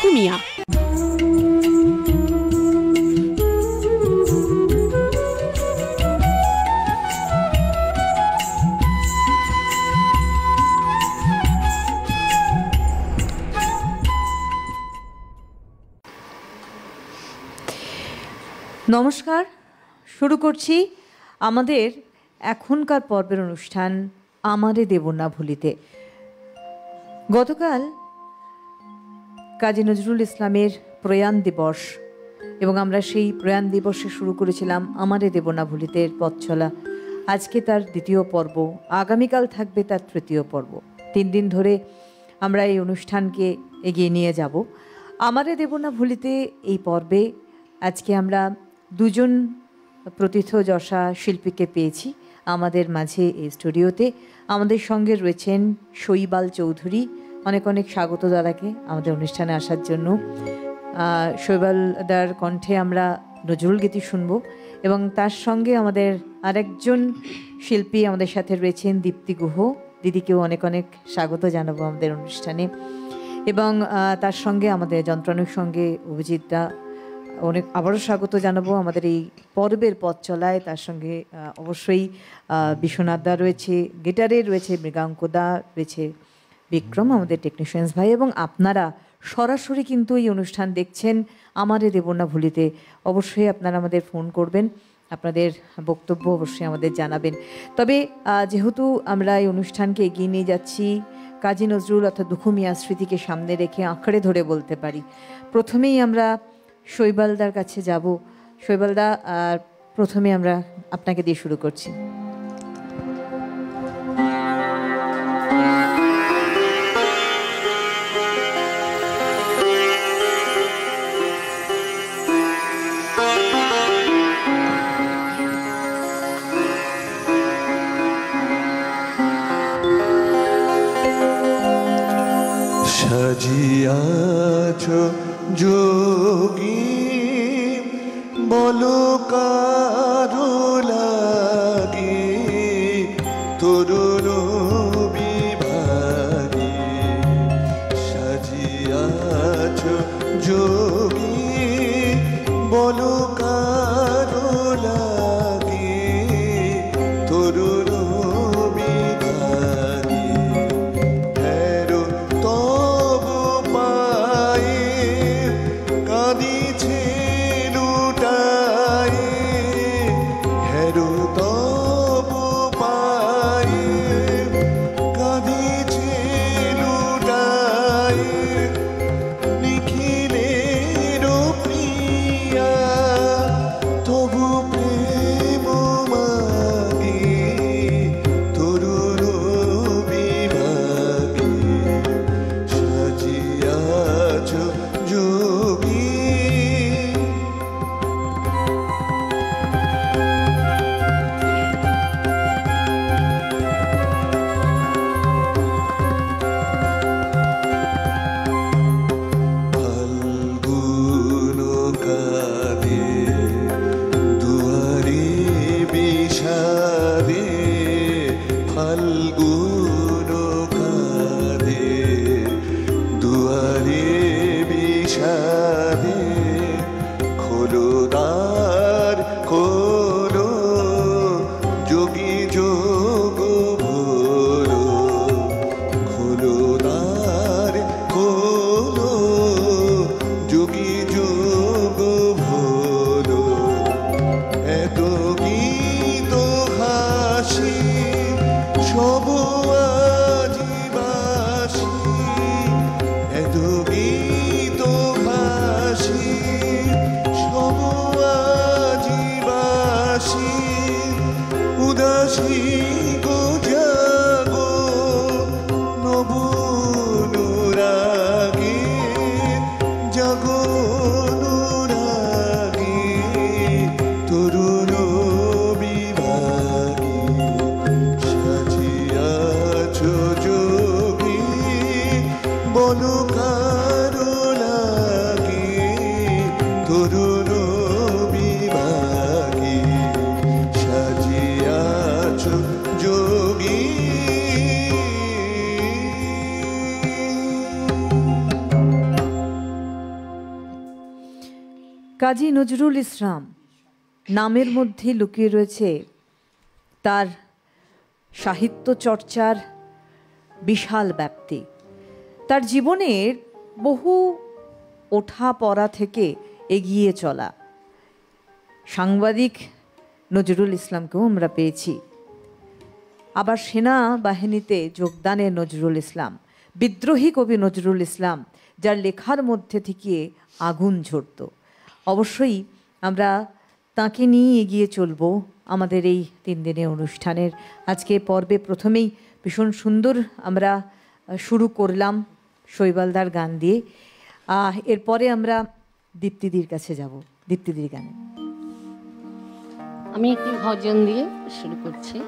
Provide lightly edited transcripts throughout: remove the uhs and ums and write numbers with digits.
দুখু মিয়া। নমস্কার, শুরু করছি আমাদের এখনকার পর্বের অনুষ্ঠান আমারে দেব না ভুলিতে। গতকাল কাজী নজরুল ইসলামের প্রয়াণ দিবস এবং আমরা সেই প্রয়াণ দিবসে শুরু করেছিলাম আমারে দেব না ভুলিতে পথ চলা। আজকে তার দ্বিতীয় পর্ব, আগামীকাল থাকবে তার তৃতীয় পর্ব। 3 দিন ধরে আমরা এই অনুষ্ঠানকে এগিয়ে নিয়ে যাব। আমারে দেব না ভুলিতে এই পর্বে আজকে আমরা 2জন প্রথিতযশা শিল্পীকে পেয়েছি আমাদের মাঝে এই স্টুডিওতে। আমাদের সঙ্গে রয়েছেন শৈবাল চৌধুরী। অনেক অনেক স্বাগত দাদাকে আমাদের অনুষ্ঠানে আসার জন্য। শৈবালদার কণ্ঠে আমরা নজরুল গীতি শুনব এবং তার সঙ্গে আমাদের আরেকজন শিল্পী আমাদের সাথে রয়েছেন দীপ্তি গুহ। দিদিকেও অনেক অনেক স্বাগত জানাবো আমাদের অনুষ্ঠানে। এবং তার সঙ্গে আমাদের যন্ত্রাণুর সঙ্গে অভিজিৎদা অনেক আবারও স্বাগত জানাবো আমাদের এই পর্বের পথ চলায়। তার সঙ্গে অবশ্যই বিশ্বনাথদা রয়েছে, গিটারে রয়েছে মৃগাঙ্কদা, রয়েছে বিক্রম আমাদের টেকনিশিয়ানস ভাই, এবং আপনারা সরাসরি কিন্তু এই অনুষ্ঠান দেখছেন আমারে দেব না ভুলিতে। অবশ্যই আপনারা আমাদের ফোন করবেন, আপনাদের বক্তব্য অবশ্যই আমাদের জানাবেন। তবে যেহেতু আমরা এই অনুষ্ঠানকে এগিয়ে নিয়ে যাচ্ছি কাজী নজরুল অর্থাৎ দুখু মিয়ার স্মৃতিকে সামনে রেখে আঁকড়ে ধরে বলতে পারি, প্রথমেই আমরা শৈবালদার কাছে যাব। শৈবালদা, প্রথমে আমরা আপনাকে দিয়ে শুরু করছি। সাজিয়াছ যোগী বলো কারো লাগে তরুণ বিভাগে। সাজিয়াছ যোগী বলো কারো লাগে তরুণ বিভাগে। হেরো তব পায়ে কাঁদিছে লুটায়ে, হেরো তব পায়ে কাঁদিছে লুটায়ে। নিখিলের প্রিয়া তবু প্রেম মাগে তরুণ বিভাগে। সাজিয়াছ যোগী ফাল্গুন কাঁদে দুয়ারে বিষাদে। ফাল্গুন কাঁদে দুয়ারে বিষাদে। খোলো দ্বার খোলো যোগী যোগ ভোলো। খোলো দ্বার খোলো যোগী যোগ ভোলো। এত গীত হাসি সব আজিবাসী। এত গীত হাসি সব আজিবাসী। উদাসী গো জাগো নব অনুরাগে। জাগো অনুরাগে তরুণ বিভাগে। সাজিয়াছ যোগী বলো কারো লাগে তরুণ বিভাগে। সাজিয়াছ যোগী কাজী নজরুল ইসলাম নামের মধ্যে লুকিয়ে রয়েছে তার সাহিত্য চর্চার বিশাল ব্যাপ্তি। তার জীবনের বহু ওঠা পড়া থেকে এগিয়ে চলা। সাংবাদিক নজরুল ইসলামকেও আমরা পেয়েছি, আবার সেনা বাহিনীতে যোগদানের নজরুল ইসলাম, বিদ্রোহী কবি নজরুল ইসলাম, যার লেখার মধ্যে থেকে আগুন ঝরত। অবশ্যই আমরা তাকে নিয়ে এগিয়ে চলব আমাদের এই 3 দিনের অনুষ্ঠানের আজকে পর্বে। প্রথমেই ভীষণ সুন্দর আমরা শুরু করলাম শৈবালদার গান দিয়ে। এরপরে আমরা দীপ্তিদির কাছে যাব। দীপ্তিদির গানে আমি একটি ভজন দিয়ে শুরু করছি।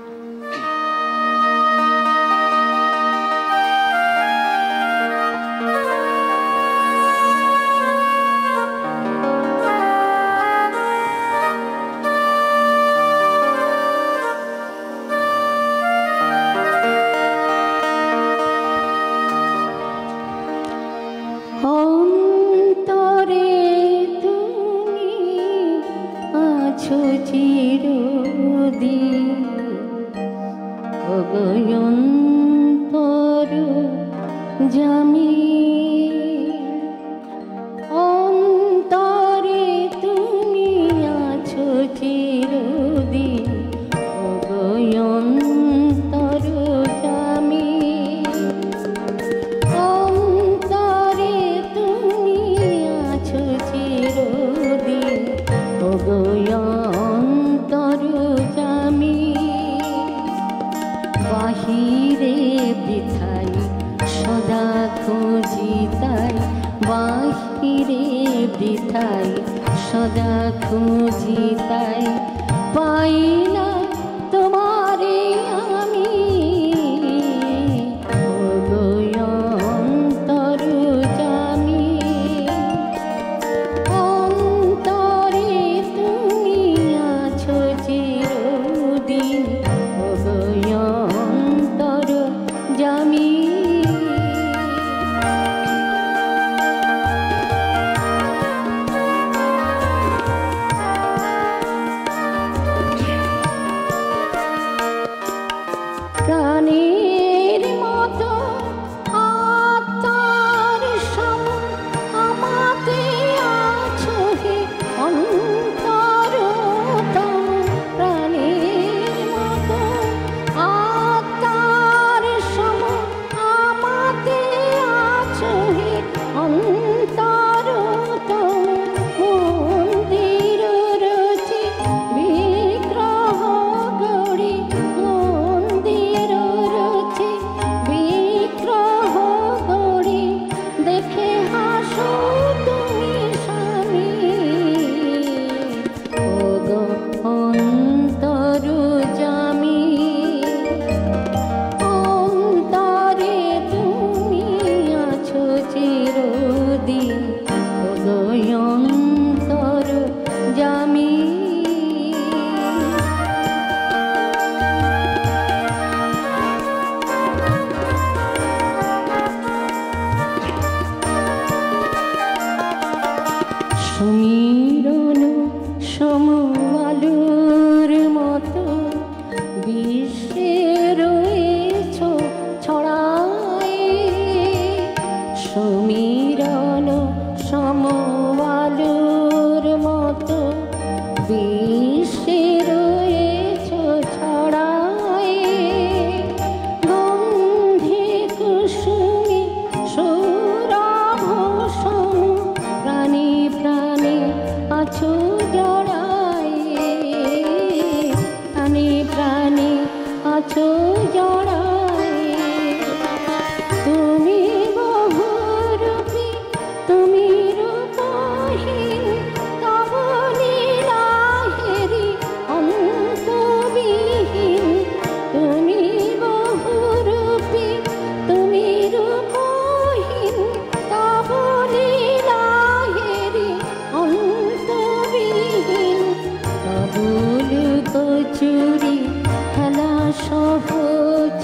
চুরি খেলা সহজ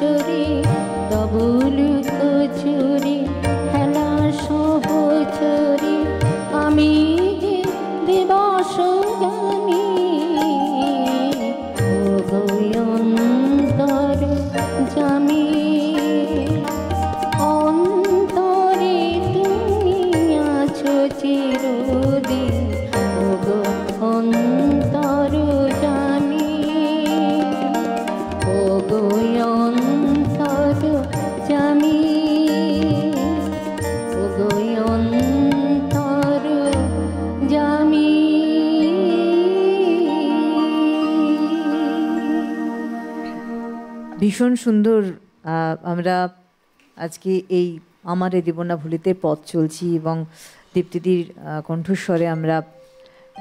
ভীষণ সুন্দর। আমরা আজকে এই আমারে দিব না ভুলিতে পথ চলছি এবং দীপ্তিদির কণ্ঠস্বরে আমরা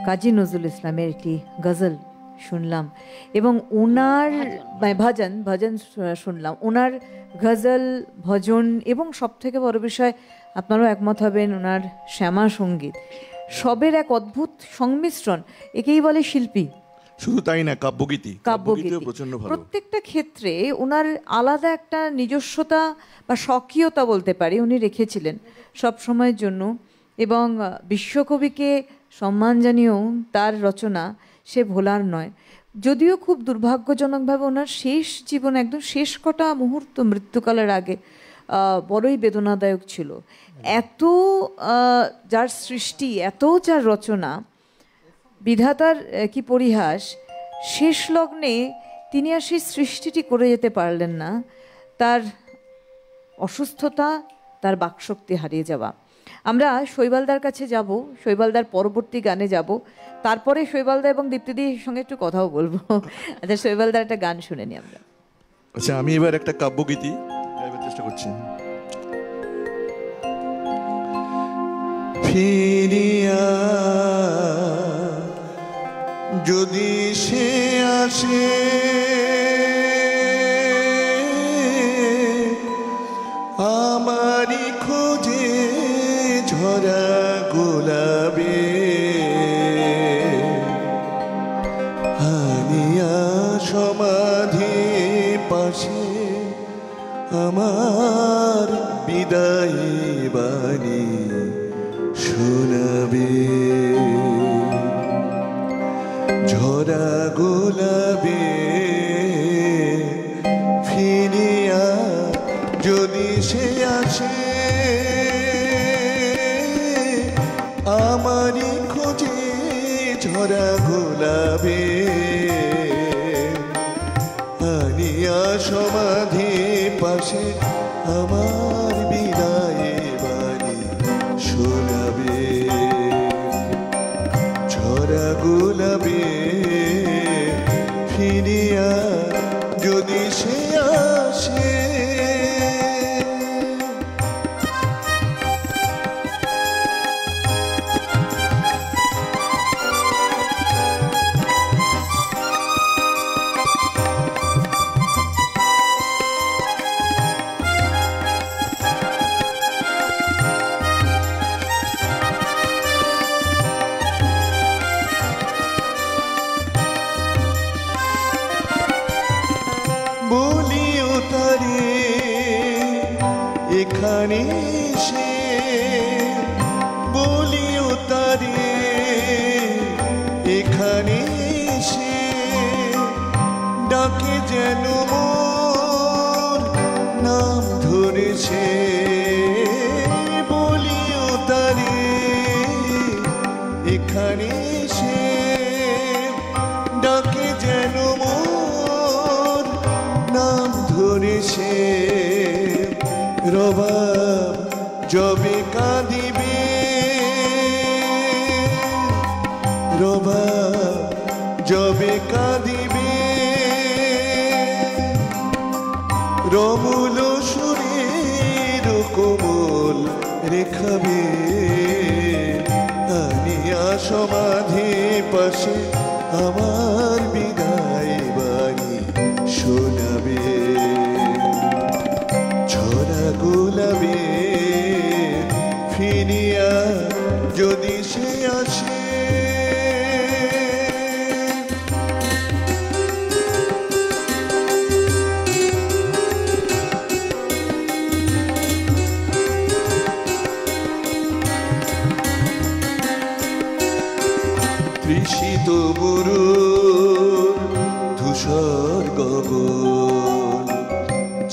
কাজী নজরুল ইসলামের একটি গজল শুনলাম এবং ওনার ভজন ভজন শুনলাম, ওনার গজল ভজন এবং সবথেকে বড় বিষয় আপনারাও একমত হবেন ওনার শ্যামা সঙ্গীত, সবের এক অদ্ভুত সংমিশ্রণ। একেই বলে শিল্পী। শুধু তাই না, কাব্যগীতি কাব্যগীতিও প্রচন্ড ভালো। প্রত্যেকটা ক্ষেত্রে ওনার আলাদা একটা নিজস্বতা বা স্বকীয়তা বলতে পারি উনি রেখেছিলেন সব সময়ের জন্য। এবং বিশ্বকবিকে সম্মান জানিয়েও তার রচনা সে ভোলার নয়। যদিও খুব দুর্ভাগ্যজনকভাবে ওনার শেষ জীবন একদম শেষ কটা মুহূর্ত মৃত্যুকালের আগে বড়ই বেদনাদায়ক ছিল। এত যার সৃষ্টি, এত যার রচনা, বিধাতার কি পরিহাস, শেষ লগ্নে তিনি আর সেই সৃষ্টিটি করে যেতে পারলেন না। তার অসুস্থতা, তার বাকশক্তি হারিয়ে যাওয়া। আমরা শৈবালদার কাছে যাব, শৈবালদার পরবর্তী গানে যাব, তারপরে শৈবালদা এবং দীপ্তিদির সঙ্গে একটু কথাও বলবো। আচ্ছা, শৈবালদার একটা গান শুনে নি আমরা। আচ্ছা, আমি এবার একটা কাব্যগীতি গাইবার চেষ্টা করছি। ফিরিয়া যদি সে আসে আমারি খোঁজে ঝরা গোলাপে হানিয়া সমাধি পাশে আমার বিদায় বাণী শোনাবে, ঝরা গোলাপে ফিরিয়া যদি সে আসে আমারই খোঁজে ঝরা গোলাপে আনিয়া সমাধি পাশে আমার বিদায় বাণী শোনাবে, ঝরা গোলাপে ফিরিয়া যদি সে আসে। বলিও তারে এখানে সে, বলিও তারে এখানে সে ডাকে যেন মোর নাম ধরেছে, বলিও তারে এখানে সে ডাকে যেন মোর নাম ধরেছে। রবাব যবে কাঁদিবে, রবাব যবে কাঁদিবে রমুল সুরের কোমল রেখাবে আনিয়া সমাধি পাশে আমার বিদায় বাণী শোনাবে, ঝরা গোলাপে ফিরিয়া যদি সে আসে। তৃষিত মরুর ধূসর গগন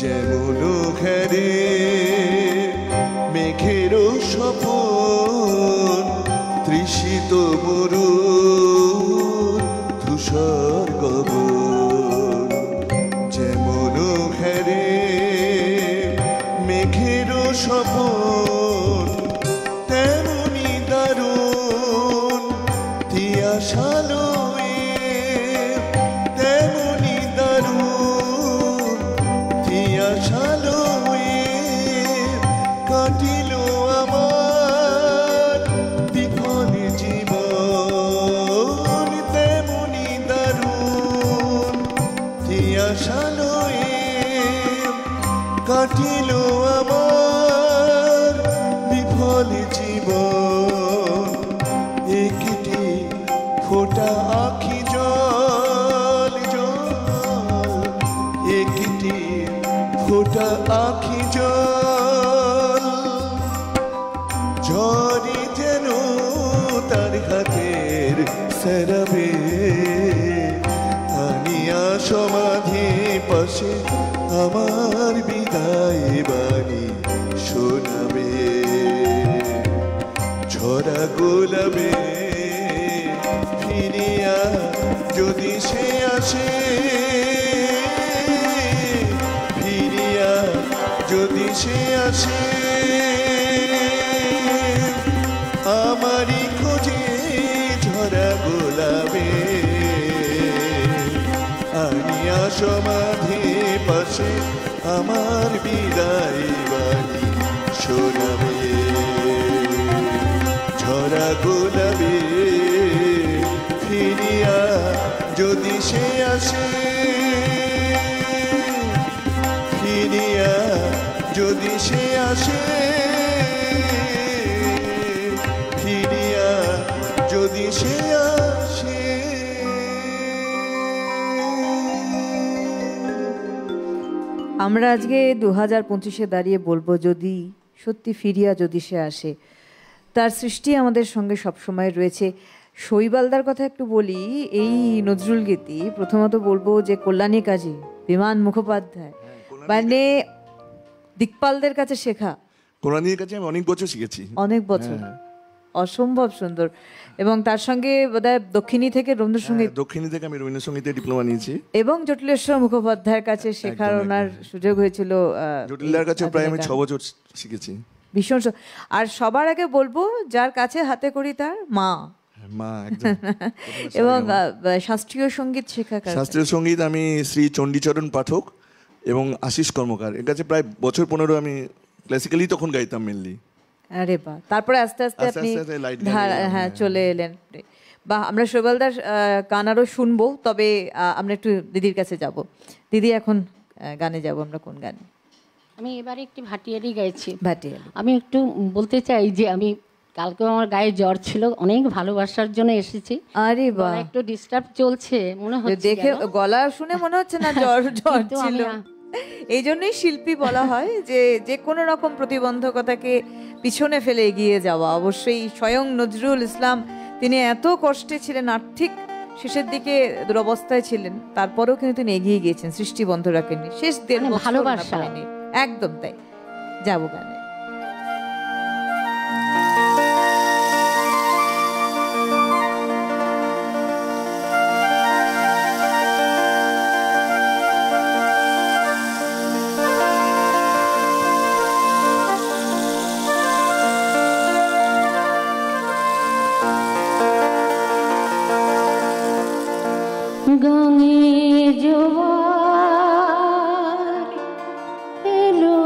যেমন ঘেরে মেঘের স্বপন, তৃষিত মরুর ধূসর গগন যেমন ঘেরে মেঘের স্বপন তেমনি দারুণ তিয়াশালয়ে, তেমনি দারুণ আশালো কাটিল আমার বিফল জীবন তেমনি দারুণ আশালো কাটিল আমার বিফল জীবন একটি ফোঁটা আখি জল জল একটি ফোঁটা আখি জল ঝরে যেন তার হাতের সেরাবে আনিয়া সমাধি পাশে আমার বিদায় বাণী শোনাবে ঝরা গোলাপে ফিরিয়া যদি সে আসে ফিরিয়া যদি সে আসে আমারই খোঁজে ঝরা গোলাপে আনিয়া সমাধি পাশে আমার বিদায় বাণী শোনাবে ঝরা গোলাপে ফিরিয়া যদি সে আসে ফিরিয়া যদি সে আসে ফিরিয়া যদি সে আসে। আমরা আজকে 2025-এ দাঁড়িয়ে বলবো যদি সত্যি ফিরিয়া যদি সে আসে। তার সৃষ্টি আমাদের সঙ্গে সবসময় রয়েছে। শৈবালদার কথা একটু বলি। এই নজরুল গীতি প্রথমত বলবো যে কল্যাণী কাজী, বিমান মুখোপাধ্যায়, মানে দিকপালদের কাছে শেখা। কোরআনের কাছে আমি অনেক বছর শিখেছি। অনেক বছর, অসম্ভব সুন্দর। এবং তার সঙ্গে বোধহয় দক্ষিণী থেকে রবীন্দ্রসঙ্গীত, দক্ষিণী থেকে আমি রবীন্দ্রসঙ্গীতে ডিপ্লোমা নিয়েছি এবং জটিলেশ্বর মুখোপাধ্যায়ের কাছে শেখার ওনার সুযোগ হয়েছিল। জটিলদার কাছে প্রায় আমি 6 বছর শিখেছি। ভীষণ আর সবার আগে বলবো যার কাছে হাতে করি তার মা। মা একদম। এবং শাস্ত্রীয় সঙ্গীত শেখা। শাস্ত্রীয় সঙ্গীত আমি শ্রী চণ্ডীচরণ পাঠক এবং আশিস কর্মকার এর কাছে প্রায় বছর 15 আমি ক্লাসিক্যালি তখন গাইতাম মেনলি। আরে বাহ, তারপরে আস্তে আস্তে আপনি হ্যাঁ চলে এলেন। বা আমরা শৈবালদার গান আরও শুনবো, তবে আমরা একটু দিদির কাছে যাব। দিদি এখন গানে যাব আমরা কোন গানে? আমি এবারে একটি ভাটিয়ালি গাইছি। ভাটিয়ালি। আমি একটু বলতে চাই যে আমি কালকে আমার গায়ে জ্বর ছিল, অনেক ভালোবাসার জন্য এসেছি। আরে বাহ, একটু ডিস্টার্ব চলছে মনে হচ্ছে, দেখে গলা শুনে মনে হচ্ছে না জ্বর জ্বর ছিল। এই জন্যই শিল্পী বলা হয় যে যে কোনো রকম প্রতিবন্ধকতাকে পিছনে ফেলে এগিয়ে যাওয়া। অবশ্যই স্বয়ং নজরুল ইসলাম তিনি এত কষ্টে ছিলেন, আর্থিক শেষের দিকে দুরবস্থায় ছিলেন, তারপরেও কিন্তু তিনি এগিয়ে গিয়েছেন, সৃষ্টি বন্ধ রাখেননি। শেষ দিন ভালোবাসা, একদম তাই। যাবো গানে। গাঙে জোয়ার এলো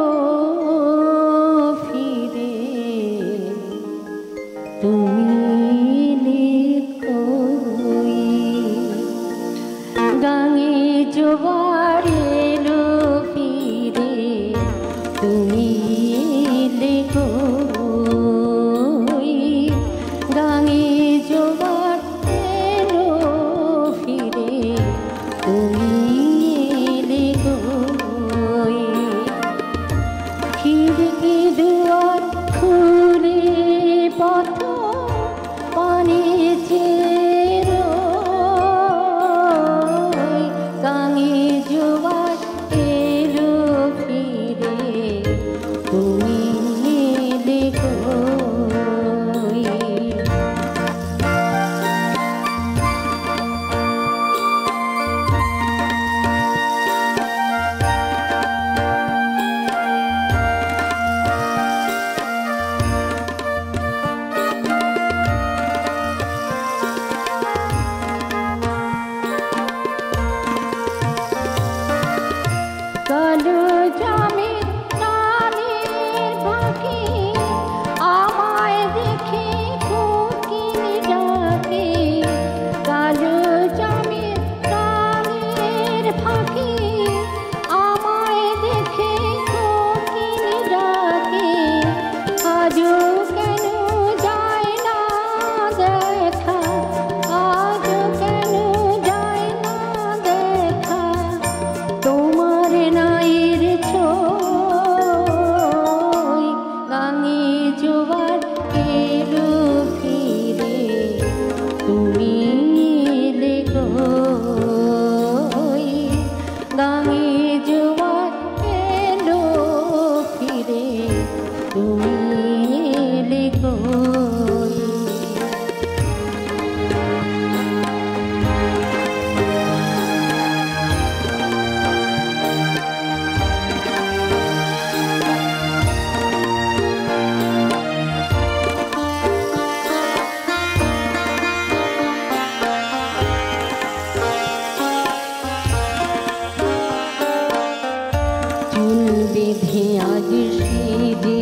বেঁধে আজ সেজে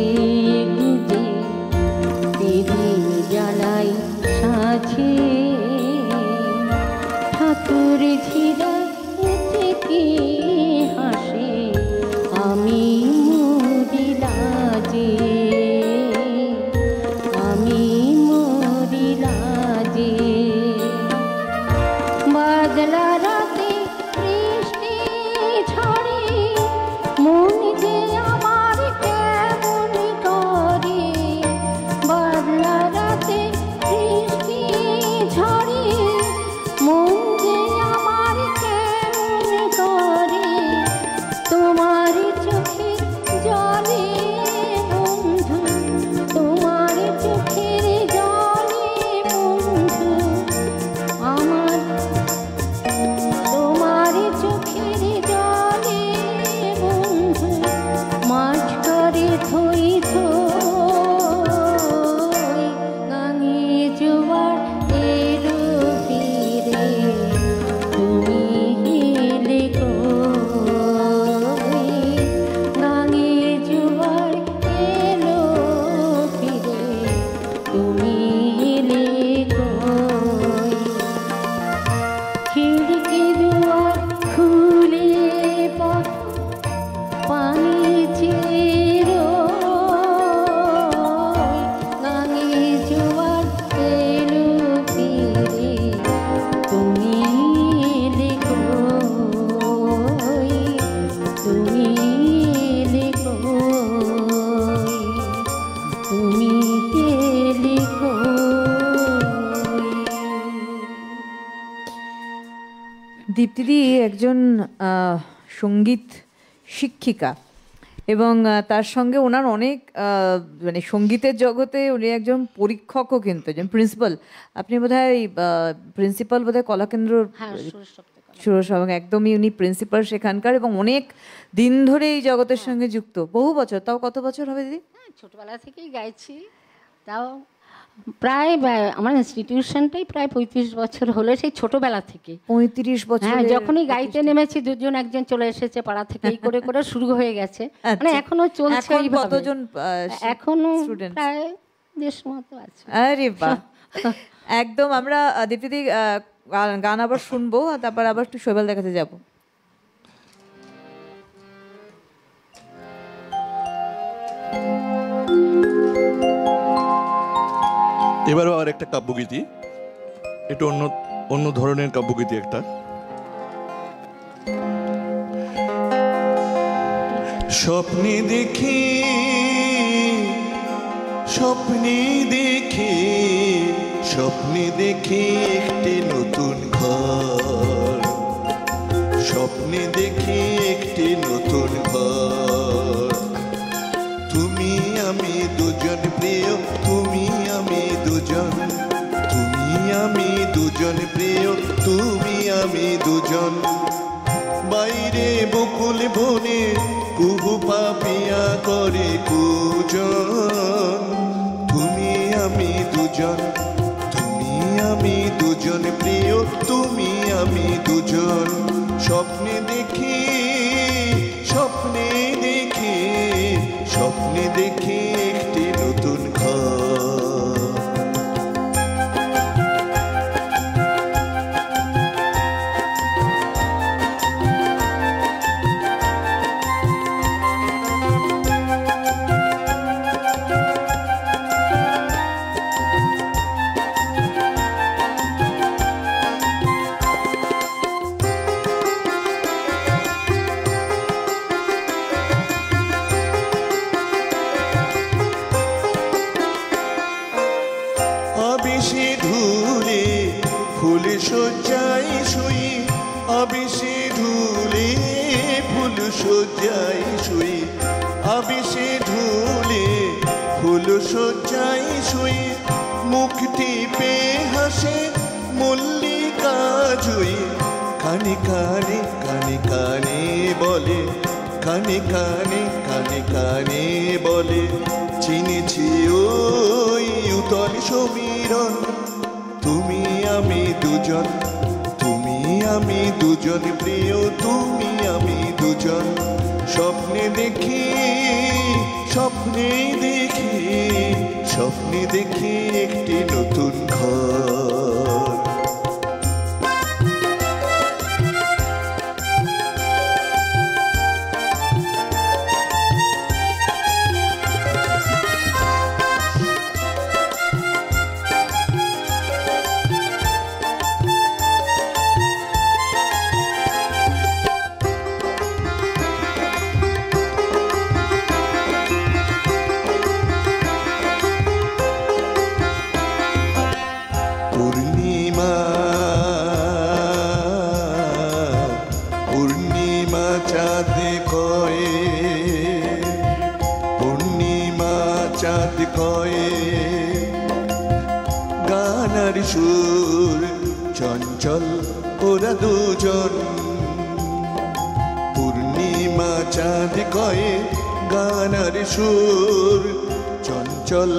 গুজে তেরি জ্বালাই সাজে ঠাকুর ঝিরা থেকে হাসে আমি মরি লাজে আমি মরি লাজে বাদলা রাতে বৃষ্টি ঝরে মন যে আমার কেমন করে বাদলা রাতে বৃষ্টি ঝরে মন যে আমার কেমন করে তোমার চোখে জলে বন্ধু তোমার চোখের জলে বন্ধু আমার তোমার চোখের জলে বন্ধু মাছ করে থই থই গাঙে জোয়ার এলো ফিরে তুমি এলে কই গাঙে জোয়ার এলো ফিরে তুমি এলে কই খিড়কি দুয়ার খুলে পথ পানি চেরো গাঙে জোয়ার এলো ফিরে তুমি এলে কই তুমি এলে কই তুমি এলে কই। দীপ্তিদি একজন সঙ্গীত শিক্ষিকা এবং তার সঙ্গে ওনার অনেক মানে সঙ্গীতের জগতে উনি একজন পরীক্ষকও, কিন্তু একজন প্রিন্সিপাল। আপনি বোধহয় প্রিন্সিপাল বোধহয় কলাকেন্দ্রর হ্যাঁ সুরসপ্তক সুরস, এবং একদমই উনি প্রিন্সিপাল সেখানকার এবং অনেক দিন ধরে এই জগতের সঙ্গে যুক্ত, বহু বছর। তাও কত বছর হবে দিদি? হ্যাঁ ছোটবেলা থেকেই গাইছি, তাও প্রায় আমার ইনস্টিটিউশনটাই প্রায় 35 বছর হলো, সেই ছোটবেলা থেকে। 35 বছর? হ্যাঁ, যখনই গাইতে নেমেছি দুজন একজন চলে এসেছে পাড়া থেকে, এই করে করে শুরু হয়ে গেছে। মানে এখনো চলছে এইভাবে। কতজন এখনো প্রায় 150 মতো আছে। আরে বাহ, একদম। আমরা দীপ্তিদি গান আবার শুনবো, আর তারপর আবার একটু শৈবাল দেখাতে যাবো। এবারও আর একটা কাব্যগীতি, একটু অন্য অন্য ধরনের কাব্যগীতি একটা। স্বপ্নে দেখি স্বপ্নে দেখি স্বপ্নে দেখি একটি নতুন ঘর, স্বপ্নে দেখি একটি নতুন ঘর। তুমি আমি দুজন প্রিয়, তুমি আমি দুজন, তুমি আমি দুজন প্রিয়, তুমি আমি দুজন। বাইরে বকুল বনে কুহু পাপিয়া করে কুজন। তুমি আমি দুজন, তুমি আমি দুজন প্রিয়, তুমি আমি দুজন। স্বপ্নে দেখি স্বপ্নে দেখি স্বপ্নে দেখি একটি নতুন ঘর। আবেশে ধুলে ফুল সজ্জাই শুই, আবেশে ধুলে ফুল সজ্জাই শুই, আবেশে ধুলে ফুল সজ্জাই শুই। মুখ টিপে হাসে মল্লিকা জুই, কানে কানে কানে কানে বলে, কানে কানে কানে কানে বলে, চিনেছি ওই উতল সমীরণ। তুমি আমি দুজন, তুমি আমি দুজন প্রিয়, তুমি আমি দুজন। স্বপ্নে দেখি, স্বপ্নে দেখি, স্বপ্নে দেখি একটি নতুন ঘর। পূর্ণিমা, পূর্ণিমা চাঁদ কয়ে, পূর্ণিমা চাঁদ কয়ে, গানার সুর চঞ্চল ওরা দুজন। পূর্ণিমা চাঁদ কয়ে, গানার সুর চঞ্চল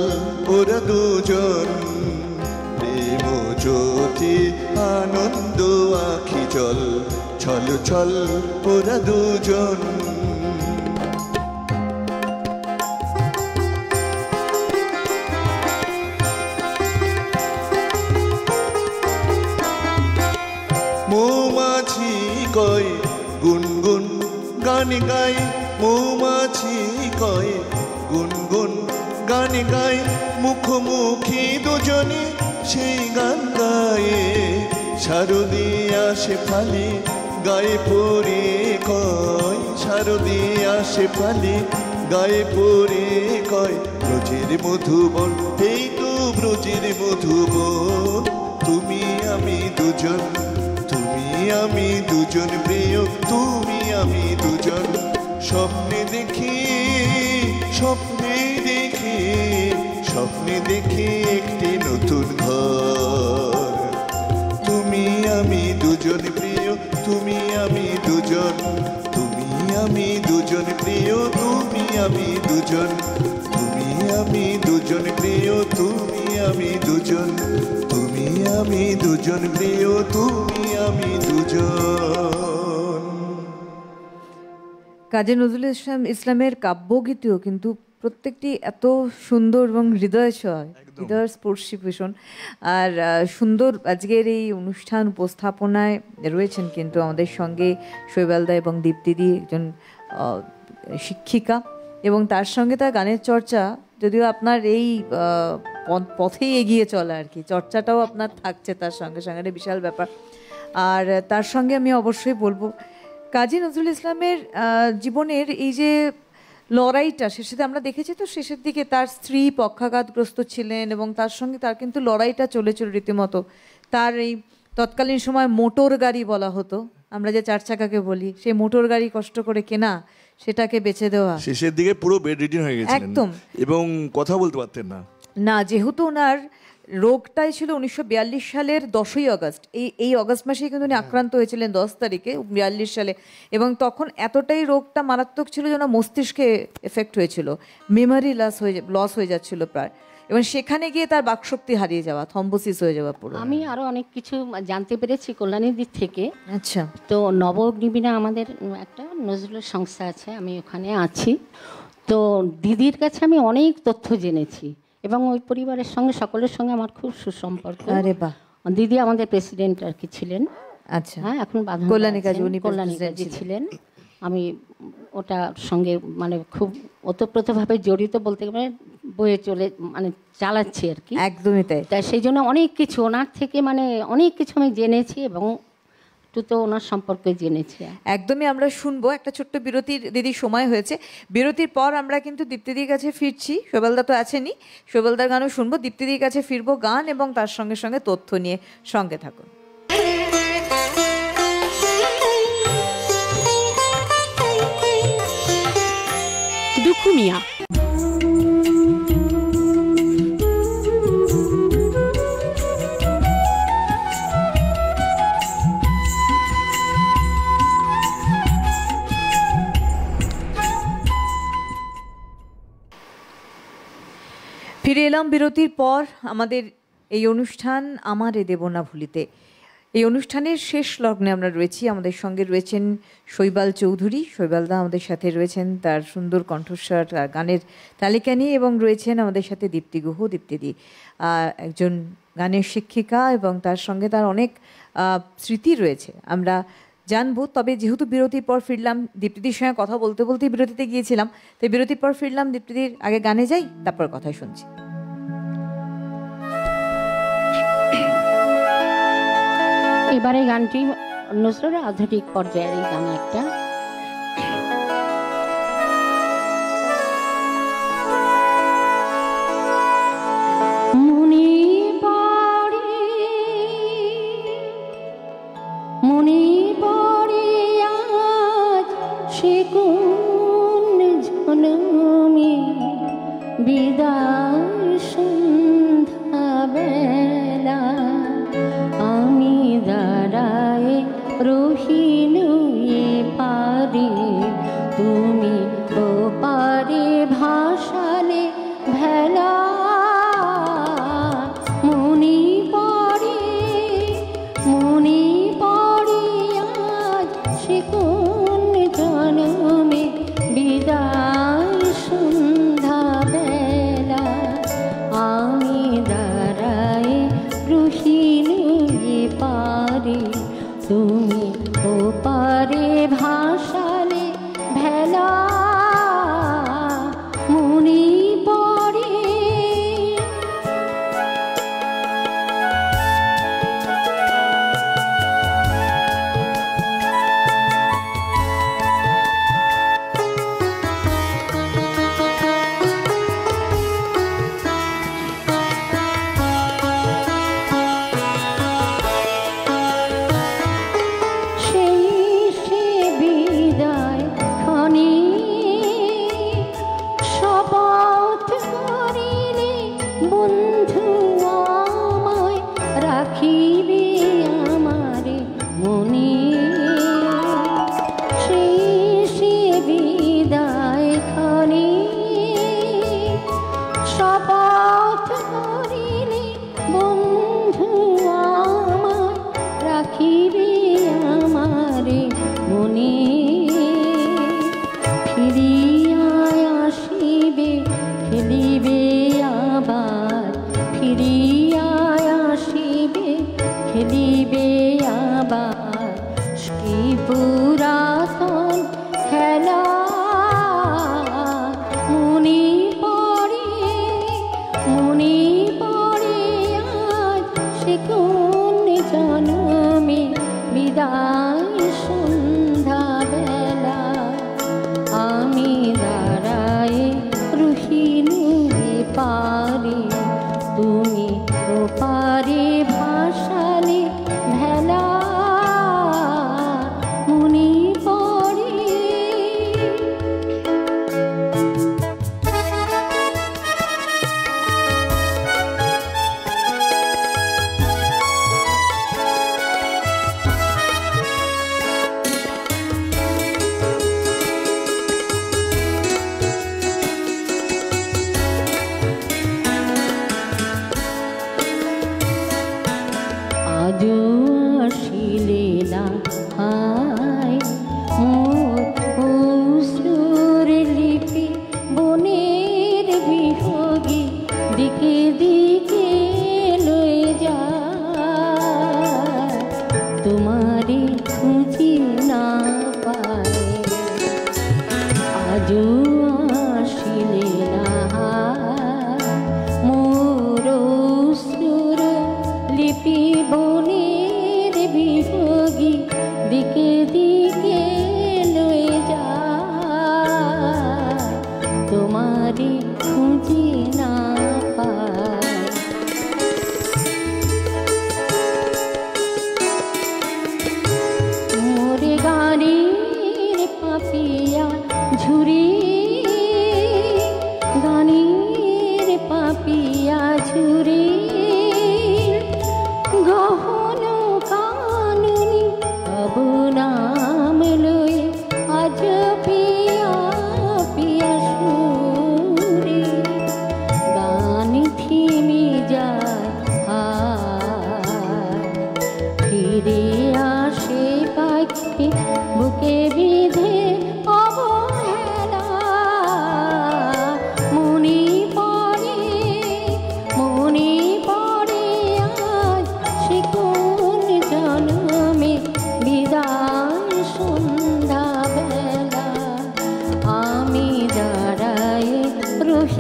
ওরা দুজন। প্রেম জ্যোতি আনন্দ আখি জল, ছল ছল ওরা দুজন। মৌমাছি কয় গুনগুন গান গায়, মৌমাছি কয় গুনগুন গান গায়, মুখোমুখি দুজনে সেই গান গায়ে। শারদিয়া শেফালি গায়ে পড়ে কয়, শারদিয়া শেফালি গায়ে পড়ে কয়, ব্রজের মধুবন, এই তো ব্রজের মধুবন। তুমি আমি দুজন, তুমি আমি দুজন প্রিয়, তুমি আমি দুজন। স্বপ্নে দেখি, স্বপ্নে দেখি, স্বপ্নে দেখি একটি নতুন ঘর। তুমি আমি দুজন প্রিয়, তুমি আমি দুজন। তুমি আমি দুজন প্রিয়, তুমি আমি দুজন। তুমি আমি দুজন প্রিয়, তুমি আমি দুজন। তুমি আমি দুজন প্রিয়, তুমি আমি দুজন। কাজী নজরুল ইসলামের কাব্যগীতিও কিন্তু প্রত্যেকটি এত সুন্দর এবং হৃদয়স্পর্শী ভীষণ। আর সুন্দর আজকের এই অনুষ্ঠান উপস্থাপনায় রয়েছেন কিন্তু আমাদের সঙ্গে শৈবালদা এবং দীপ্তিদি, একজন শিক্ষিকা, এবং তার সঙ্গে তার গানের চর্চা। যদিও আপনার এই পথেই এগিয়ে চলা আর কি, চর্চাটাও আপনার থাকছে তার সঙ্গে সঙ্গে, একটা বিশাল ব্যাপার। আর তার সঙ্গে আমি অবশ্যই বলবো কাজী নজরুল ইসলামের জীবনের এই যে লড়াইটা, শেষে আমরা দেখেছি তো শেষের দিকে তার স্ত্রী পক্ষাঘাতগ্রস্ত ছিলেন এবং তার সঙ্গে তার কিন্তু লড়াইটা চলেছিল রীতিমতো। তার এই তৎকালীন সময় মোটর গাড়ি বলা হতো, আমরা যে চার চাকাকে বলি, সেই মোটর গাড়ি কষ্ট করে কেনা, সেটাকে বেচে দেওয়া। শেষের দিকে পুরো বেড রিডিং হয়ে গেছিলেন একদম, এবং কথা বলতে পারতেন না। না, যেহেতু ওনার রোগটাই ছিল 1942 সালের 10ই আগস্ট, এই আগস্ট মাসেই কিন্তু উনি আক্রান্ত হয়েছিলেন 10 তারিখে 42 সালে, এবং তখন এতটাই রোগটা মারাত্মক ছিল যে ওনার মস্তিষ্কে এফেক্ট হয়েছিল, মেমোরি লস হয়ে যাচ্ছিল প্রায়, এবং সেখানে গিয়ে তার বাকশক্তি হারিয়ে যাওয়া, থম্বোসিস হয়ে যাওয়া পুরো। আমি আরো অনেক কিছু জানতে পেরেছি কল্যাণীর দিক থেকে। আচ্ছা, তো নবগ্নিবিনা আমাদের একটা নজরুলের সংস্থা আছে, আমি ওখানে আছি। তো দিদির কাছে আমি অনেক তথ্য জেনেছি এবং ওই পরিবারের সঙ্গে সকলের সঙ্গে আমার খুব সুসম্পর্ক। আরে বাহ। দিদি আমাদের প্রেসিডেন্ট আর কি ছিলেন। আচ্ছা, হ্যাঁ, এখন কল্যাণী কাজী ছিলেন। আমি ওটার সঙ্গে মানে খুব ওতপ্রোতভাবে জড়িত বলতে গেলে, বয়ে চালাচ্ছি আর কি। একদমই তাই। তাই সেই জন্য অনেক কিছু ওনার থেকে অনেক কিছু আমি জেনেছি এবং একটু তো ওনার সম্পর্কে জেনেছি। একদমই। আমরা শুনবো একটা ছোট্ট বিরতির, দিদির সময় হয়েছে। বিরতির পর আমরা কিন্তু দীপ্তিদির কাছে ফিরছি। শৈবালদা তো আছেনই, শৈবালদার গানও শুনবো, দীপ্তিদির কাছে ফিরবো গান এবং তার সঙ্গে সঙ্গে তথ্য নিয়ে। সঙ্গে থাকুন। দুখু মিয়া ফিরে এলাম বিরতির পর আমাদের এই অনুষ্ঠান আমারে দেব না ভুলিতে। এই অনুষ্ঠানের শেষ লগ্নে আমরা রয়েছি। আমাদের সঙ্গে রয়েছেন শৈবাল চৌধুরী। শৈবালদা আমাদের সাথে রয়েছেন তার সুন্দর কণ্ঠস্বর, তার গানের তালিকা নিয়ে, এবং রয়েছেন আমাদের সাথে দীপ্তি গুহ। দীপ্তিদি একজন গানের শিক্ষিকা এবং তার সঙ্গে তার অনেক স্মৃতি রয়েছে, আমরা জানবো। তবে যেহেতু বিরতির পর ফিরলাম, দীপ্তিদির সঙ্গে কথা বলতে বলতেই বিরতিতে গিয়েছিলাম, তো বিরতির পর ফিরলাম। দীপ্তিদির আগে গানে যাই, তারপর কথা শুনছি। এবারে গানটি নজরুলের আধুনিক পর্যায়ের এই গান একটা। মনে পড়ে আজ সে কোন জনমে বিদায় সন্ধ্যা বেলা আমি দাঁড়ায় রহিল এ পারে, তুমি ও পারে ভাসালে ভেলা। মনে পড়ে আজ সে কোন জনমে বিদায় সন্ধ্যা বেলা আমি দাঁড়ায় রহিল এ পারে, তুমি ও পারে ভাসালে ভেলা। মনে পড়ে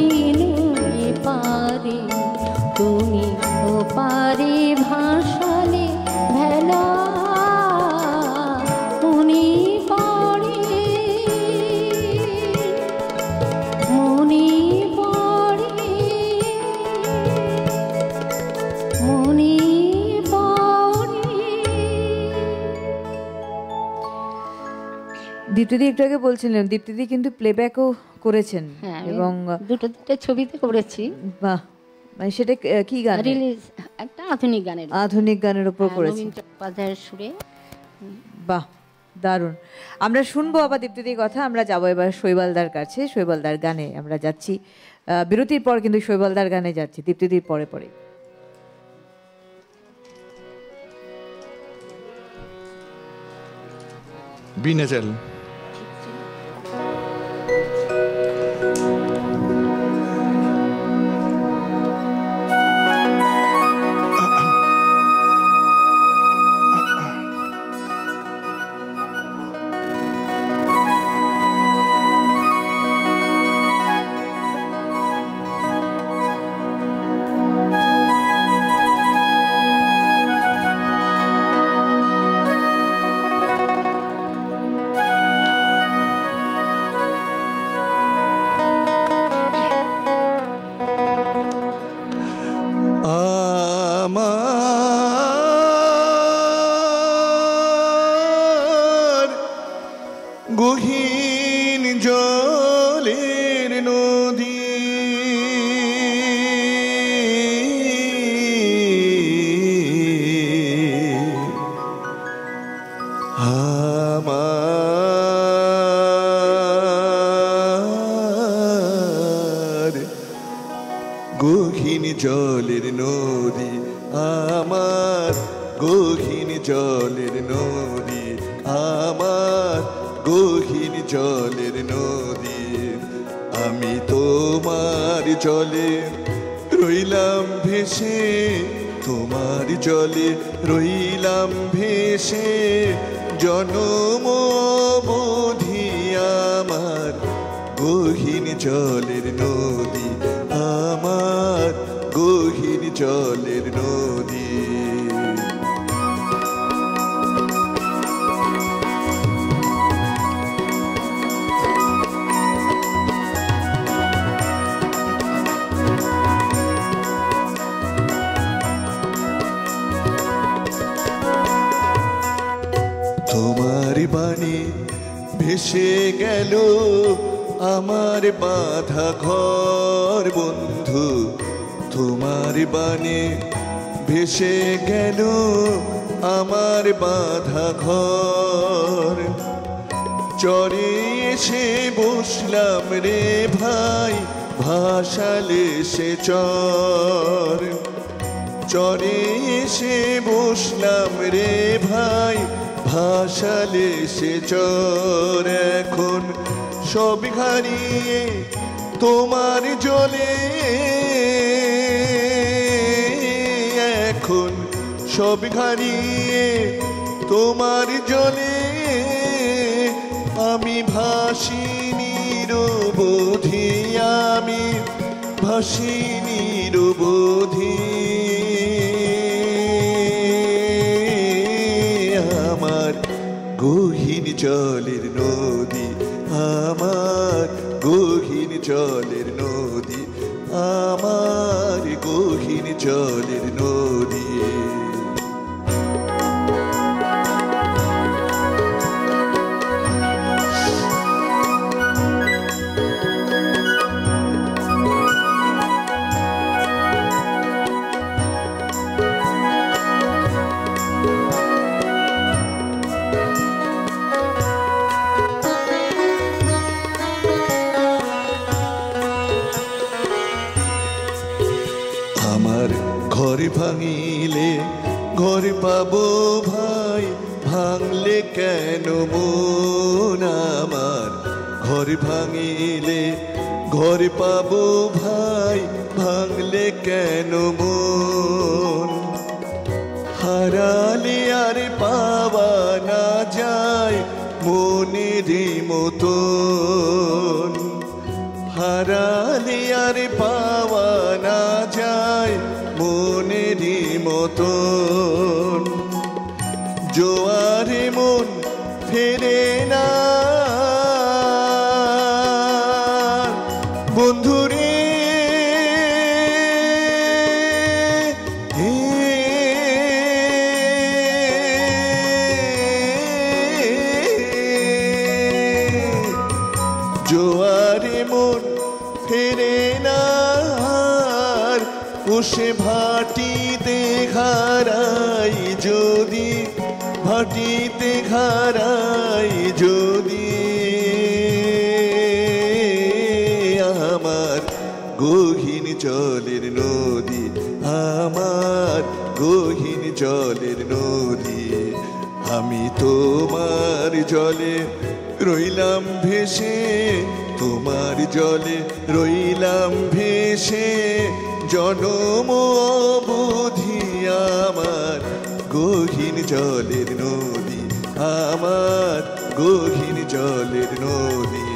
চিনুয়ে পারে, তুমি ও পারে ভাসালে ভেলা মনে পড়ে, মনে পড়ে, মনে পড়ে। দীপ্তিদি একটু আগে বলছিলেন দীপ্তিদি কিন্তু প্লেব্যাকও করেছেন হ্যাঁ, এবং দুটো তিনটে ছবিতে করেছি। বাহ, মানে সেটা কি গান? রিলিজ একটা আধুনিক গানের, আধুনিক গানের উপর হ্যাঁ, করেছেন। নবীন চট্টোপাধ্যায়ের সুরে। বাহ, দারুণ। আমরা শুনবো আবার দীপ্তিদির কথা। আমরা যাবো এবার শৈবালদার কাছে। শৈবালদার গানে আমরা যাচ্ছি, বিরতির পর কিন্তু শৈবালদার গানে যাচ্ছি দীপ্তিদির পরে পরে। বিনা চাল। আমার গহীন জলের নদী, আমার গহীন জলের নদী, আমার গহীন জলের নদী, আমার গহীন জলের নদী। আমি তোমার জলে রইলাম ভেসে, তোমার জলে রইলাম ভেসে, জনম অবধি আমার গহীন জলের নদী, আমার গহীন জলের নদী। তোমার বাণী ভেসে গেল আমার বাঁধা ঘর বন্ধু, তোমার বাণী ভেসে গেল আমার বাঁধা ঘর। চরে এসে বসলাম রে ভাই, ভাসালে সে চর। চরে এসে বসলাম রে ভাই, ভাসালে সে চর। এখন সব হারিয়ে তোমার জলে, এখন সব হারিয়ে তোমার জলে, আমি ভাসি নিরবধি, আমি ভাসি নিরবধি। আমার গহীন জলের নদী, আমার গহীন জলের নদী, আমার গহীন জলের নদী। আমার ঘর ভাঙিলে ঘর পাবো ভাই, ভাঙলে কেন মন আমার? ঘর ভাঙিলে ঘর পাবো ভাই, ভাঙলে কেন মন? হারালে আর পাওয়া না যায় মনের মতন, হারালে হারালে আর পাওয়া না যায় মনেরই মতন, জোয়ারে মন ফেরে না বন্ধুরে। জোয়ারে মন ফেরে না উসে ভাটিতে ঘারাই যদি, ভাটিতে ঘারাই যদি আমার গহীন জলের নদী, আমার গহীন জলের নদী। আমি তোমার জলে রইলাম ভেসে, তোমার জলে রইলাম ভেসে জনম অবধি। আমার গহীন জলের নদী, আমার গহীন জলের নদী,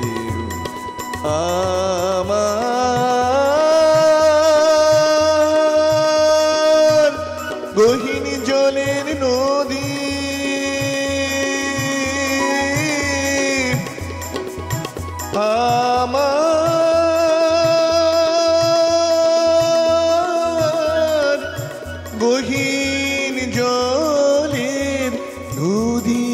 আমার গহীন জলের নদী। আমার গহীন জলের নদী।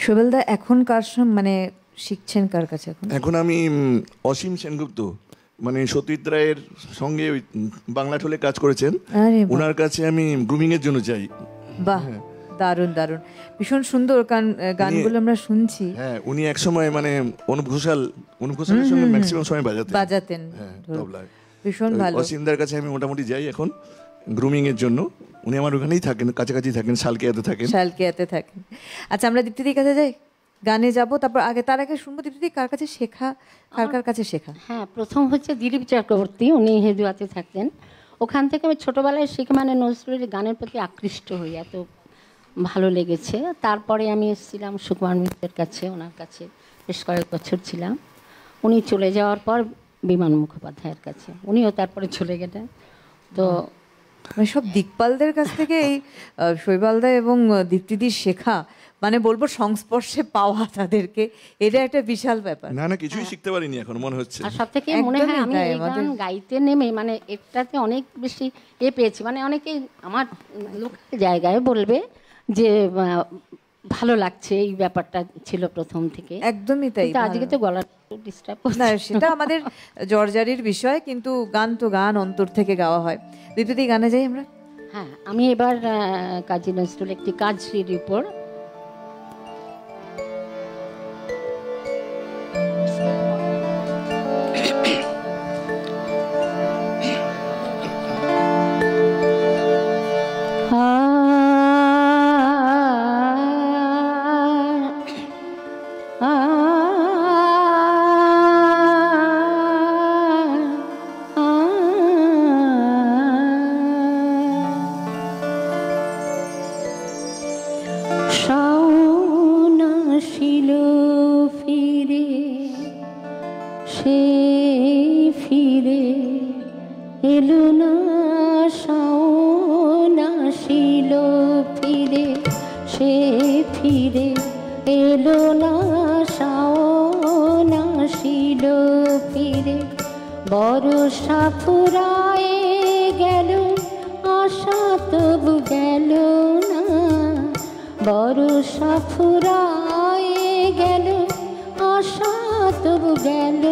শোভেলদা এখন কার মানে শিখছেন কার কাছে এখন? এখন আমি অসীম সেনগুপ্ত, মানে সতীশ রায়ের সঙ্গে ওই বাংলা ঠোলে কাজ করেছেন, আরে বাহ। ওনার কাছে আমি গ্রুমিং এর জন্য যাই। বাহ, দারুণ দারুণ, ভীষণ সুন্দর গানগুলো আমরা শুনছি। হ্যাঁ, উনি একসময় মানে অনুপ ঘোষালের সঙ্গে ম্যাক্সিমাম সময় বাজাতেন হ্যাঁ, ঢোল। তবলায়। ভীষণ ভালো। অসীমদার কাছে আমি মোটামুটি যাই এখন গ্রুমিং এর জন্য। উনি আমার ওখানেই থাকেন, কাছাকাছি থাকেন, শালকিয়াতে থাকেন। শালকিয়াতে থাকেন। আচ্ছা, আমরা দীপ্তিদির কাছে যাই, গানে যাব, তারপর তার আগে শুনবো দীপ্তিদি কার কাছে শেখা, কার কাছে শেখা? হ্যাঁ, প্রথম হচ্ছে দিলীপ চক্রবর্তী, উনি হেদুয়াতে থাকতেন। ওখান থেকে আমি ছোটোবেলায় শিখে মানে নজরুলের গানের প্রতি আকৃষ্ট হই, এত ভালো লেগেছে। তারপরে আমি এসেছিলাম সুকুমার মিত্রের কাছে, ওনার কাছে বেশ কয়েক বছর ছিলাম। উনি চলে যাওয়ার পর বিমান মুখোপাধ্যায়ের কাছে, উনিও তারপরে চলে গেলেন। তো মানে সব দিকপালদের কাছ থেকে এই শৈবালদা এবং দীপ্তিদির শেখা, মানে বলবো সংস্পর্শে পাওয়া তাদেরকে, এটা একটা বিশাল ব্যাপার। না না, কিছুই শিখতে পারিনি এখন মনে হচ্ছে। আর সব থেকে মনে হয় আমি এই গান গাইতে নেমে মানে এটাতে অনেক বেশি পেয়েছি। মানে অনেকেই আমার লোকাল জায়গায় বলবে যে ভালো লাগছে, এই ব্যাপারটা ছিল প্রথম থেকে। একদমই তাই। আজকে তো গলা ডিস্টার্ব না, সেটা আমাদের জর্জারির বিষয়, কিন্তু গান তো গান অন্তর থেকে গাওয়া হয়। দীপ্তিদি, গানে যাই আমরা। হ্যাঁ, আমি এবার কাজী নজরুল একটি কাজের উপর বরষা ফুরায়ে গেল, আশা তবু গেল না। বরষা ফুরায়ে গেল, আশা তবু গেল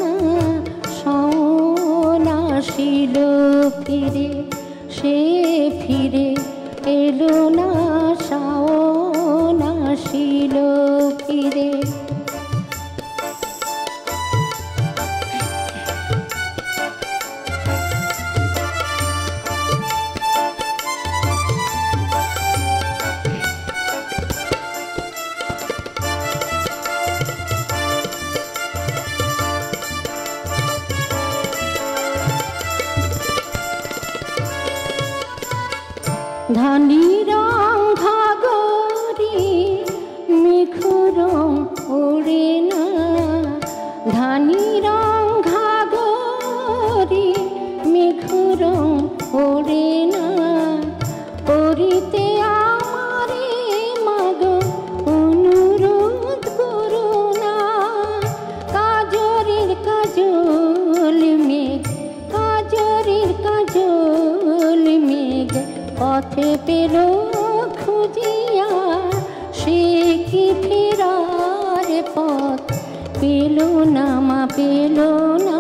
না। শাওন আসিল ফিরে, সে ফিরে এলো না। শাওন আসিল ফিরে। ধানি রং ঘাগরি মেঘ রং ওড়ে না, ধানি রং ঘাগরি মেঘ রং ওড়ে না, করিতে আমারে মাগ অনুরোধ করো না। কাজরের কাজল মেঘ, কাজরের কাজল মেঘ পথে পেল খুঁজিয়া, সে কি ফেরার পথ পেল না মা, পেল না।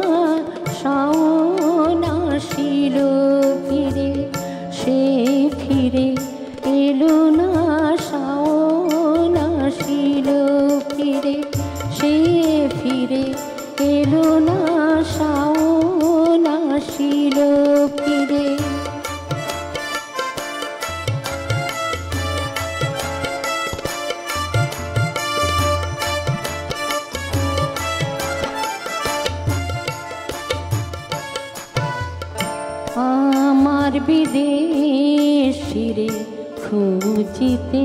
শাওন আসিল ফিরে, সে ফিরে এলো না। শাওন আসিল ফিরে, সে ফিরে এলো না। শাওন আসিল ফিরে। আমার বিদেশিরে খুঁজিতে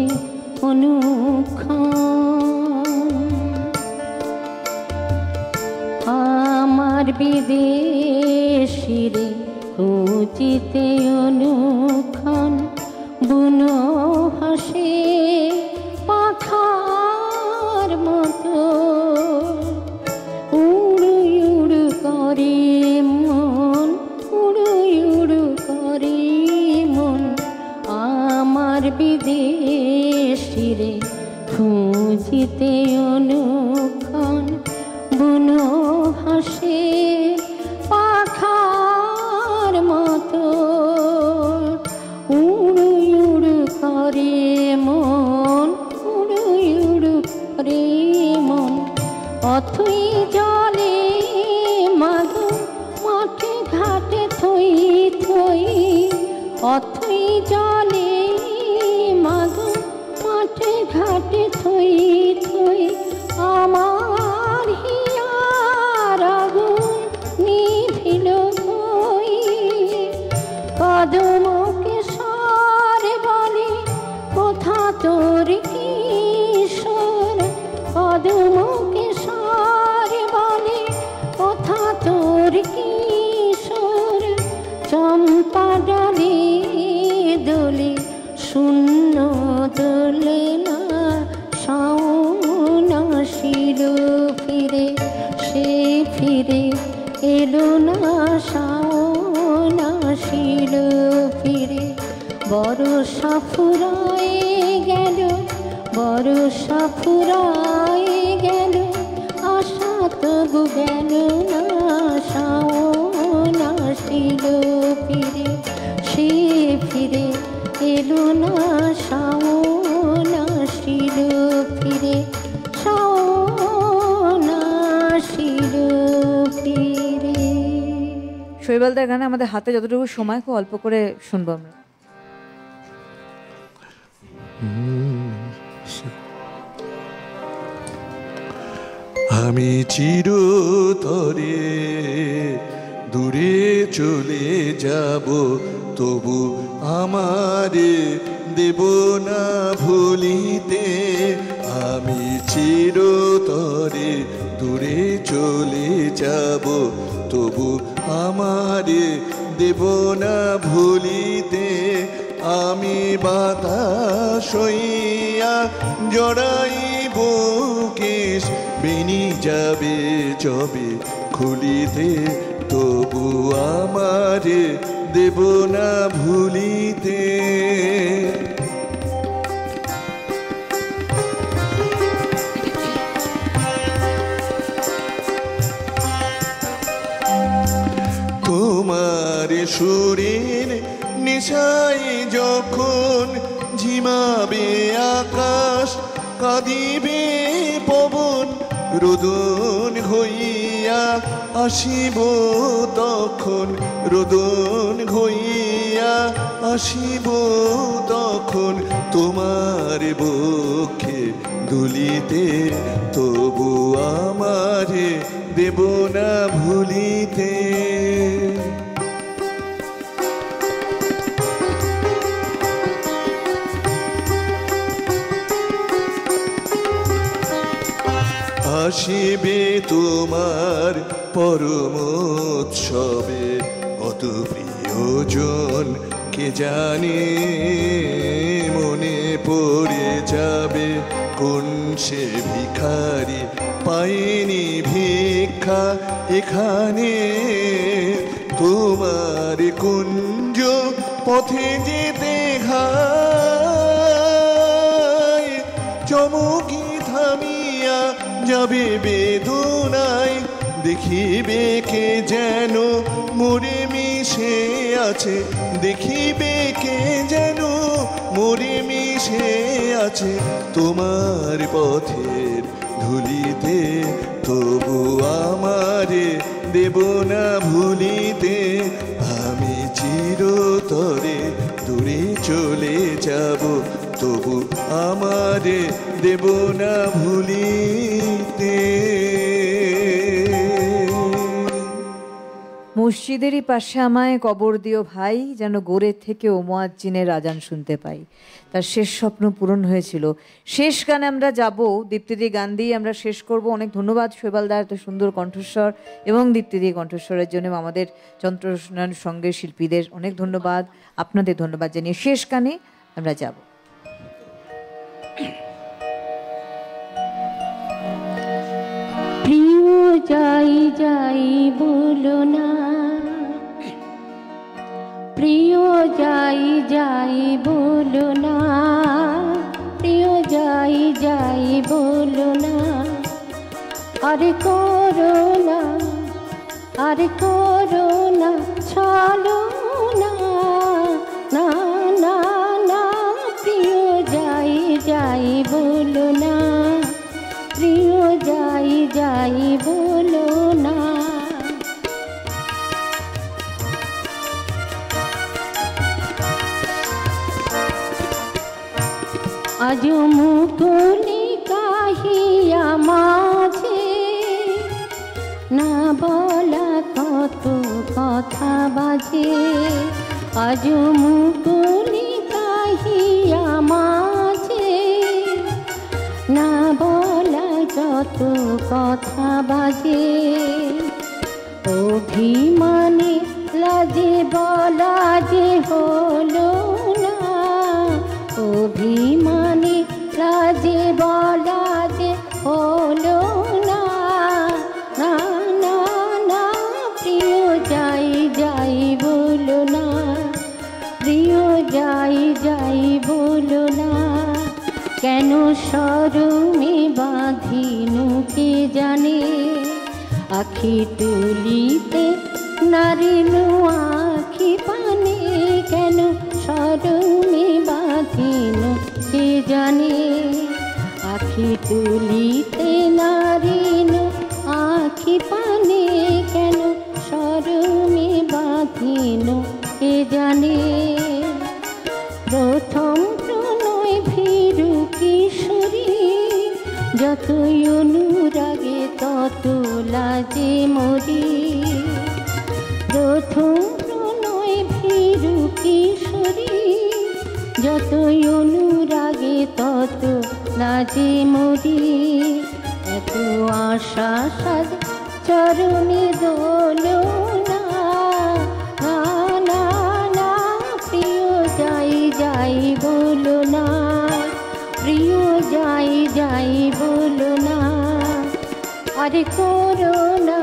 অনুক্ষণ, আমার বিদেশিরে খুঁজিতে অনুক্ষণ, বুনো হাসে পাখার মতো উড়ু উড়ু করে মন, উড়ু উড়ু করে মন। আমার বিদেশিরে খুঁজিতে অনুক্ষণ, বুনো হাসে পাখার মতো উড়ু উড়ু করে মন, উড়ু উড়ু করে মন। অথই জলে মাগ মাঠে ঘাটে থই থই, অথই জলে মাগ মাঠে ঘাটে থই থই। আমার হিয়ার আগুন নিভিল কই, কদমকে সরে বলে কোথা তোর কিশোর, কদমকে সরে বলে কোথা তোর কিশোর। চম্পা ডালে দোলে শূন্য দোলে না, শাওন আসিল ফিরে, সে ফিরে এলো না। শাওন আসিল ফিরে। বরষা ফুরায়ে গেল, বরষা ফুরায়ে গেল, আশা তবু গেল না। শাওন আসিল ফিরে, সে ফিরে এলো না। শাওন আসিল ফিরে, শাওন আসিল ফিরে। শৈবালদার গানে আমাদের হাতে যতটুকু সময়, খুব অল্প করে শুনবো আমরা। আমি চিরতরে দূরে চলে যাব, তবু আমারে দেব না ভুলিতে। আমি চিরতরে দূরে চলে যাব, তবু আমারে দেব না ভুলিতে। আমি বাতাস হইয়া জড়াইব কেশ, বেনি যাবে যবে খুলিতে, তবু আমারে দেব না ভুলিতে। তোমার সুরের নেশায় যখন ঝিমাবে আকাশ, কাঁদিবে পবন, রোদন হইয়া আসিব তখন, রোদন হইয়া আসিব তখন। তোমার বক্ষে দুলিতে, তবু আমারে দেব না ভুলিতে। আসিবে তোমার পরম উৎসবে, অত প্রিয়জন কে জানে, মনে পড়ে যাবে কোন সে ভিখারি পাইনি ভিক্ষা এখানে। তোমার কুঞ্জ পথে যেতে ঘায়, চমকি থামিয়া যাবে বেদনায়, দেখিবে কে যেন মোরে মিশে আছে, দেখিবে কে যেন মোরে মিশে আছে তোমার পথের ধুলিতে। তবু আমারে দেব না ভুলিতে, আমি চিরতরে দূরে চলে যাব, তবু আমারে দেব না ভুলিতে। মসজিদেরই পাশে আমায় কবর দিও ভাই, যেন গোরের থেকেও মুয়াজ্জিনের আজান শুনতে পাই। তার শেষ স্বপ্ন পূরণ হয়েছিল। শেষ গানে আমরা যাব, দীপ্তিদি গান দিয়ে আমরা শেষ করব। অনেক ধন্যবাদ শৈবালদার এত সুন্দর কণ্ঠস্বর এবং দীপ্তিদি কণ্ঠস্বরের জন্য আমাদের যন্ত্রস্নার সঙ্গে শিল্পীদের অনেক ধন্যবাদ, আপনাদের ধন্যবাদ জানিয়ে শেষ গানে আমরা যাব। প্রিয় যাই যাই বলো না, প্রিয় যাই যাই বলো না, প্রিয় যাই যাই বলো না, আরে করো না, আরে করো না চলো না, না না না, প্রিয় যাই যাই বলো না, প্রিয় যাই যাই বলো না। আজ মুকুলি কাহিয়া মাঝে না বলা কত কথা বাজে, আজ মুকুলি কাহিয়া মাঝে না বলা যত কথা বাজে, অভিমানে লাজে বলা যে হলো না, অভিমানে লাজে বলা যে হলো না, না না না, প্রিয় যাই যাই বলো না, প্রিয় যাই যাই বলো না, কেন শরমে বাঁধিনু কে জানে, আখি তুলিতে নারিনু আখি পানে, কেন শরমে বাঁধিনু কে জানে, আখি তুলিতে নারিনু আখি পানে, কেন শরমে বাঁধিনু কে জানে। প্রথম প্রণয় ভীরু কিশোরী, যতই অনুরাগে তত লাজে মরি, প্রথম প্রণয় ভীরু কিশোরী, যতই অনুরাগে তত লাজে মরি, এত আশা সাজ চরণে দোলো না, না না না, প্রিয় যাই যাই বলো না, প্রিয় যাই যাই বলো না, আরে করো না,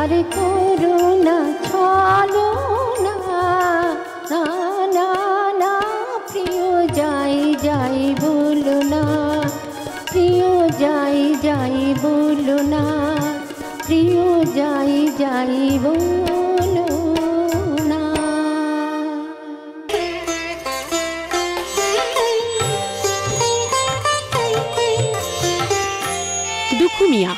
আরে করো না চলো না, না না না, প্রিয় যাই যাই বলো না, প্রিয় যাই যাই বলো না, প্রিয় যাই যাই বলো না। দুখু মিয়া।